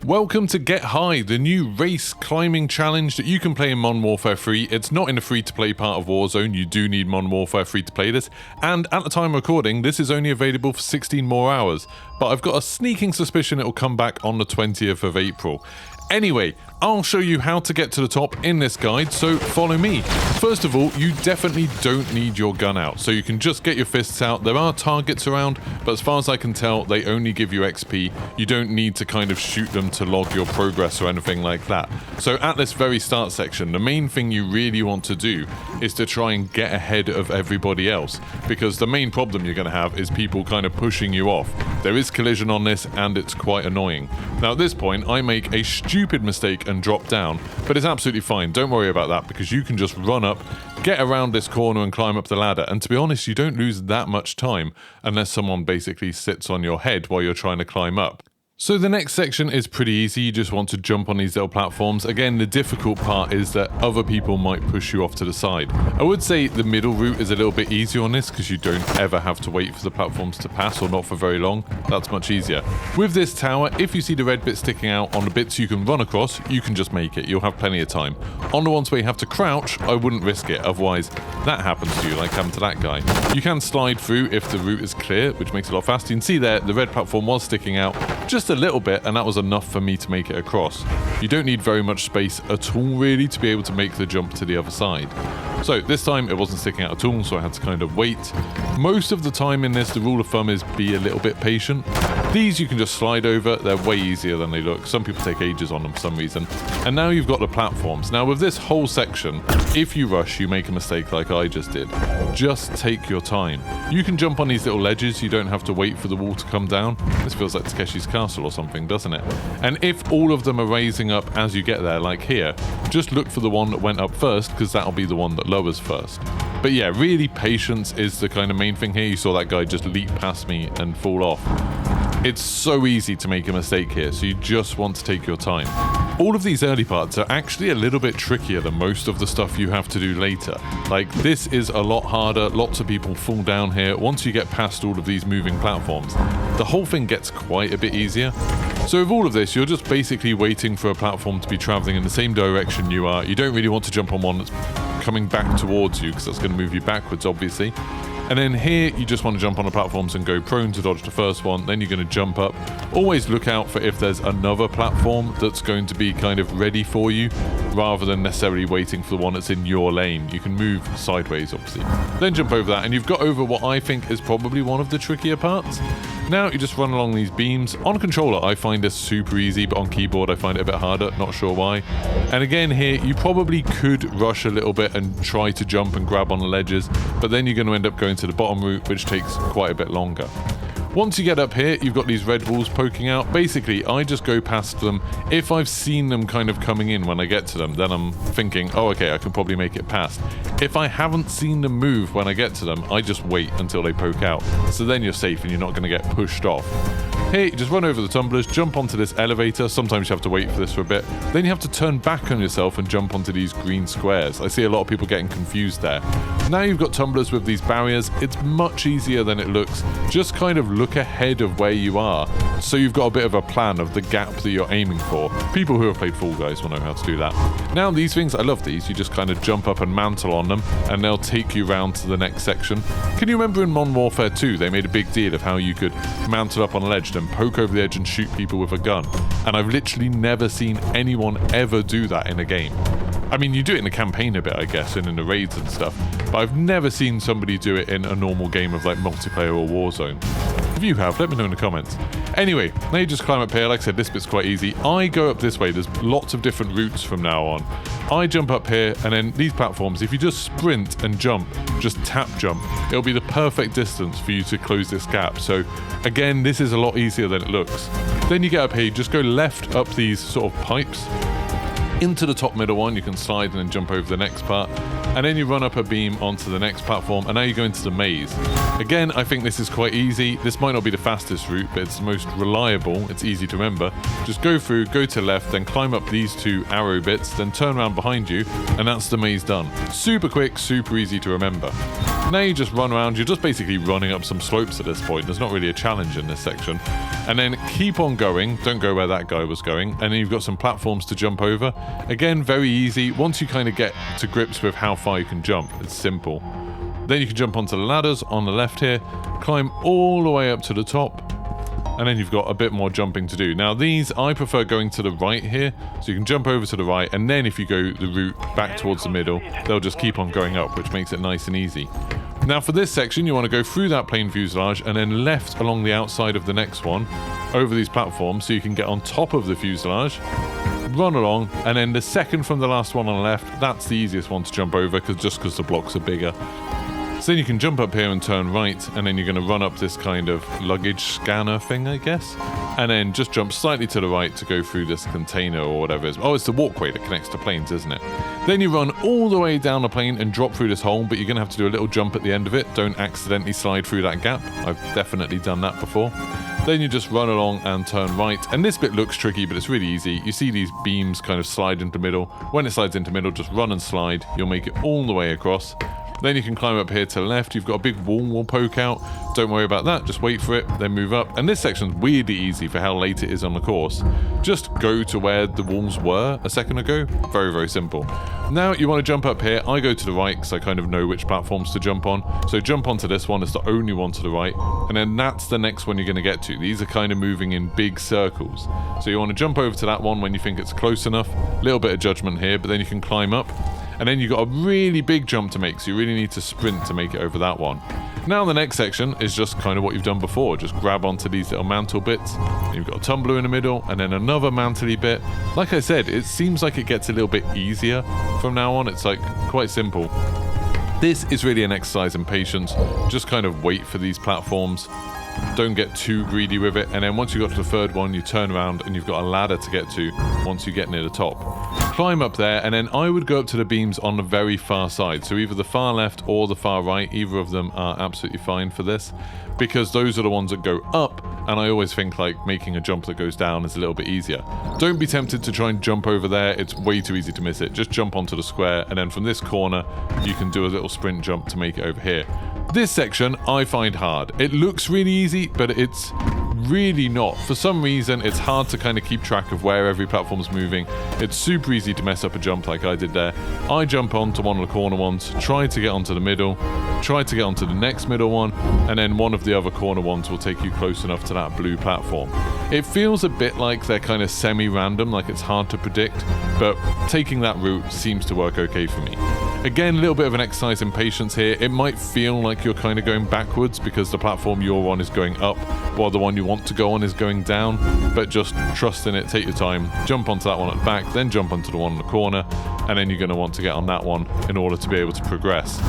Welcome to Get High, the new race climbing challenge that you can play in Modern Warfare 3. It's not in the free-to-play part of Warzone, you do need Modern Warfare 3 to play this, and at the time of recording, this is only available for 16 more hours, but I've got a sneaking suspicion it'll come back on the 20th of April. Anyway, I'll show you how to get to the top in this guide, so follow me. First of all, you definitely don't need your gun out, so you can just get your fists out. There are targets around, but as far as I can tell, they only give you XP. You don't need to kind of shoot them to log your progress or anything like that. So at this very start section, the main thing you really want to do is to try and get ahead of everybody else, because the main problem you're going to have is people kind of pushing you off. There is collision on this, and it's quite annoying. Now at this point, I make a stupid mistake and drop down, but it's absolutely fine. Don't worry about that, because you can just run up, get around this corner and climb up the ladder, and to be honest, you don't lose that much time unless someone basically sits on your head while you're trying to climb up. So the next section is pretty easy. You just want to jump on these little platforms. Again, the difficult part is that other people might push you off to the side. I would say the middle route is a little bit easier on this because you don't ever have to wait for the platforms to pass, or not for very long. That's much easier. With this tower, if you see the red bit sticking out on the bits you can run across, you can just make it. You'll have plenty of time. On the ones where you have to crouch, I wouldn't risk it. Otherwise, that happens to you, like happened to that guy. You can slide through if the route is clear, which makes it a lot faster. You can see there, the red platform was sticking out just a little bit, and that was enough for me to make it across. You don't need very much space at all really to be able to make the jump to the other side. So this time it wasn't sticking out at all, so I had to kind of wait. Most of the time in this, the rule of thumb is be a little bit patient. These you can just slide over. They're way easier than they look. Some people take ages on them for some reason. And now you've got the platforms. Now with this whole section, if you rush, you make a mistake like I just did. Just take your time. You can jump on these little ledges. You don't have to wait for the wall to come down. This feels like Takeshi's Castle or something, doesn't it? And if all of them are raising up as you get there, like here, just look for the one that went up first, because that'll be the one that lowers first. But yeah, really patience is the kind of main thing here. You saw that guy just leap past me and fall off. It's so easy to make a mistake here, so you just want to take your time. All of these early parts are actually a little bit trickier than most of the stuff you have to do later. Like, this is a lot harder, lots of people fall down here. Once you get past all of these moving platforms, the whole thing gets quite a bit easier. So with all of this, you're just basically waiting for a platform to be traveling in the same direction you are. You don't really want to jump on one that's coming back towards you, because that's going to move you backwards, obviously. And then here, you just want to jump on the platforms and go prone to dodge the first one. Then you're going to jump up. Always look out for if there's another platform that's going to be kind of ready for you, rather than necessarily waiting for the one that's in your lane. You can move sideways, obviously. Then jump over that, and you've got over what I think is probably one of the trickier parts. Now you just run along these beams. On controller, I find this super easy, but on keyboard, I find it a bit harder. Not sure why. And again here, you probably could rush a little bit and try to jump and grab on the ledges, but then you're going to end up going to the bottom route, which takes quite a bit longer. Once you get up here, you've got these red walls poking out. Basically, I just go past them. If I've seen them kind of coming in when I get to them, then I'm thinking, oh, okay, I can probably make it past. If I haven't seen them move when I get to them, I just wait until they poke out. So then you're safe and you're not going to get pushed off. Here, you just run over the tumblers, jump onto this elevator. Sometimes you have to wait for this for a bit. Then you have to turn back on yourself and jump onto these green squares. I see a lot of people getting confused there. Now you've got tumblers with these barriers. It's much easier than it looks. Just kind of look ahead of where you are, so you've got a bit of a plan of the gap that you're aiming for. People who have played Fall Guys will know how to do that. Now these things, I love these. You just kind of jump up and mantle on them, and they'll take you round to the next section. Can you remember in Modern Warfare 2, they made a big deal of how you could mantle up on a ledge, then poke over the edge and shoot people with a gun? And I've literally never seen anyone ever do that in a game. I mean, you do it in the campaign a bit, I guess, and in the raids and stuff, but I've never seen somebody do it in a normal game of like multiplayer or Warzone. If you have, let me know in the comments. Anyway, now you just climb up here. Like I said, this bit's quite easy. I go up this way. There's lots of different routes from now on. I jump up here, and then these platforms, if you just sprint and jump, just tap jump, it'll be the perfect distance for you to close this gap. So again, this is a lot easier than it looks. Then you get up here, you just go left up these sort of pipes. into the top middle one. You can slide and then jump over the next part, and then you run up a beam onto the next platform, and now you go into the maze. Again, I think this is quite easy. This might not be the fastest route, but it's the most reliable. It's easy to remember. Just go through, go to the left, then climb up these two arrow bits, then turn around behind you, and that's the maze done. Super quick, super easy to remember. Now you just run around. You're just basically running up some slopes at this point. There's not really a challenge in this section. And then keep on going. Don't go where that guy was going. And then you've got some platforms to jump over. Again, very easy. Once you kind of get to grips with how far you can jump, it's simple. Then you can jump onto the ladders on the left here, climb all the way up to the top, and then you've got a bit more jumping to do. Now these, I prefer going to the right here, so you can jump over to the right, and then if you go the route back towards the middle, they'll just keep on going up, which makes it nice and easy. Now for this section, you want to go through that plain fuselage and then left along the outside of the next one, over these platforms, so you can get on top of the fuselage, run along, and then the second from the last one on the left, that's the easiest one to jump over, because the blocks are bigger. So then you can jump up here and turn right, and then you're going to run up this kind of luggage scanner thing, I guess, and then just jump slightly to the right to go through this container or whatever it is. Oh, it's the walkway that connects to planes, isn't it? Then you run all the way down the plane and drop through this hole, but you're going to have to do a little jump at the end of it. Don't accidentally slide through that gap. I've definitely done that before. Then you just run along and turn right, and this bit looks tricky, but it's really easy. You see these beams kind of slide into the middle. When it slides into the middle, just run and slide. You'll make it all the way across. Then you can climb up here to the left. You've got a big wall will poke out. Don't worry about that. Just wait for it, then move up. And this section's weirdly easy for how late it is on the course. Just go to where the walls were a second ago. Very, very simple. Now you want to jump up here. I go to the right because I kind of know which platforms to jump on. So jump onto this one. It's the only one to the right. And then that's the next one you're going to get to. These are kind of moving in big circles. So you want to jump over to that one when you think it's close enough. A little bit of judgment here, but then you can climb up. And then you've got a really big jump to make, so you really need to sprint to make it over that one. Now the next section is just kind of what you've done before. Just grab onto these little mantle bits. You've got a tumbler in the middle, and then another mantle-y bit. Like I said, it seems like it gets a little bit easier from now on. It's like quite simple. This is really an exercise in patience. Just kind of wait for these platforms. Don't get too greedy with it, and then once you got to the third one, you turn around and you've got a ladder to get to once you get near the top. Climb up there, and then I would go up to the beams on the very far side, so either the far left or the far right. Either of them are absolutely fine for this, because those are the ones that go up, and I always think like making a jump that goes down is a little bit easier. Don't be tempted to try and jump over there. It's way too easy to miss it. Just jump onto the square, and then from this corner you can do a little sprint jump to make it over here. This section I find hard. It looks really easy, but it's really not. For some reason, it's hard to kind of keep track of where every platform's moving. It's super easy to mess up a jump like I did there. I jump onto one of the corner ones, try to get onto the middle, try to get onto the next middle one, and then one of the other corner ones will take you close enough to that blue platform. It feels a bit like they're kind of semi-random, like it's hard to predict, but taking that route seems to work okay for me. Again, a little bit of an exercise in patience here. It might feel like you're kind of going backwards because the platform you're on is going up while the one you want to go on is going down, but just trust in it, take your time, jump onto that one at the back, then jump onto the one in the corner, and then you're going to want to get on that one in order to be able to progress.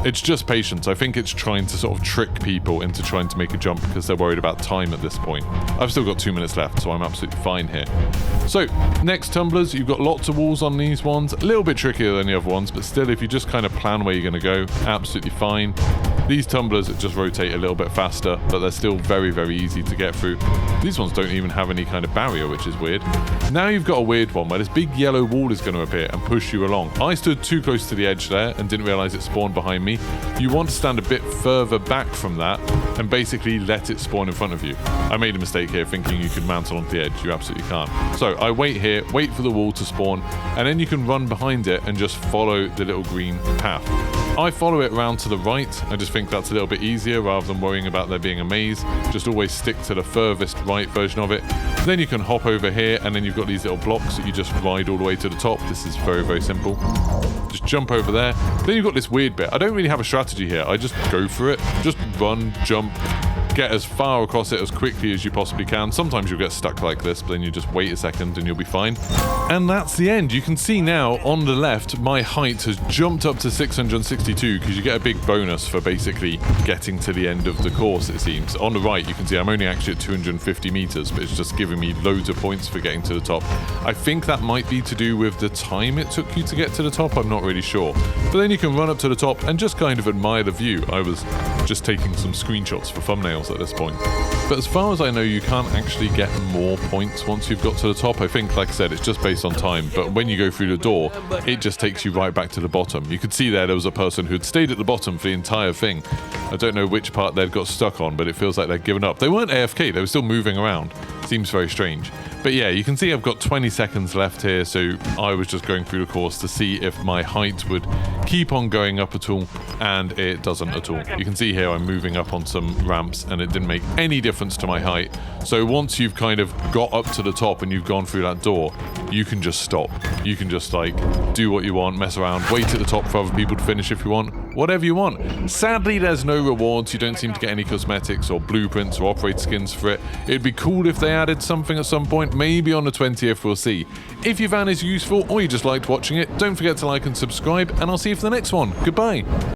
It's just patience. I think it's trying to sort of trick people into trying to make a jump because they're worried about time at this point. I've still got 2 minutes left, so I'm absolutely fine here. So, next tumblers, you've got lots of walls on these ones. A little bit trickier than the other ones, but still, if you just kind of plan where you're going to go, absolutely fine. These tumblers just rotate a little bit faster, but they're still very, very easy to get through. These ones don't even have any kind of barrier, which is weird. Now you've got a weird one where this big yellow wall is going to appear and push you along. I stood too close to the edge there and didn't realize it spawned behind me. You want to stand a bit further back from that and basically let it spawn in front of you. I made a mistake here thinking you could mantle onto the edge. You absolutely can't. So I wait here, wait for the wall to spawn, and then you can run behind it and just follow the little green path. I follow it round to the right. I just think that's a little bit easier rather than worrying about there being a maze. Just always stick to the furthest right version of it. Then you can hop over here, and then you've got these little blocks that you just ride all the way to the top. This is very, very simple. Just jump over there. Then you've got this weird bit. I don't really have a strategy here. I just go for it. Just run, jump, get as far across it as quickly as you possibly can. Sometimes you'll get stuck like this, but then you just wait a second and you'll be fine. And that's the end. You can see now on the left, my height has jumped up to 662 because you get a big bonus for basically getting to the end of the course, it seems. On the right, you can see I'm only actually at 250 meters, but it's just giving me loads of points for getting to the top. I think that might be to do with the time it took you to get to the top. I'm not really sure. But then you can run up to the top and just kind of admire the view. I was just taking some screenshots for thumbnails at this point. But as far as I know, you can't actually get more points once you've got to the top. I think, like I said, it's just based on time. But when you go through the door, it just takes you right back to the bottom. You could see there was a person who'd stayed at the bottom for the entire thing. I don't know which part they'd got stuck on, but it feels like they'd given up. They weren't AFK, they were still moving around. Seems very strange. But yeah, you can see I've got 20 seconds left here, so I was just going through the course to see if my height would keep on going up at all, and it doesn't at all. You can see here I'm moving up on some ramps, and it didn't make any difference to my height. So once you've kind of got up to the top and you've gone through that door, you can just stop. You can just like do what you want, mess around, wait at the top for other people to finish if you want, whatever you want. Sadly, there's no rewards. You don't seem to get any cosmetics or blueprints or operator skins for it. It'd be cool if they added something at some point, maybe on the 20th, we'll see. If you found this useful or you just liked watching it, don't forget to like and subscribe, and I'll see you for the next one. Goodbye.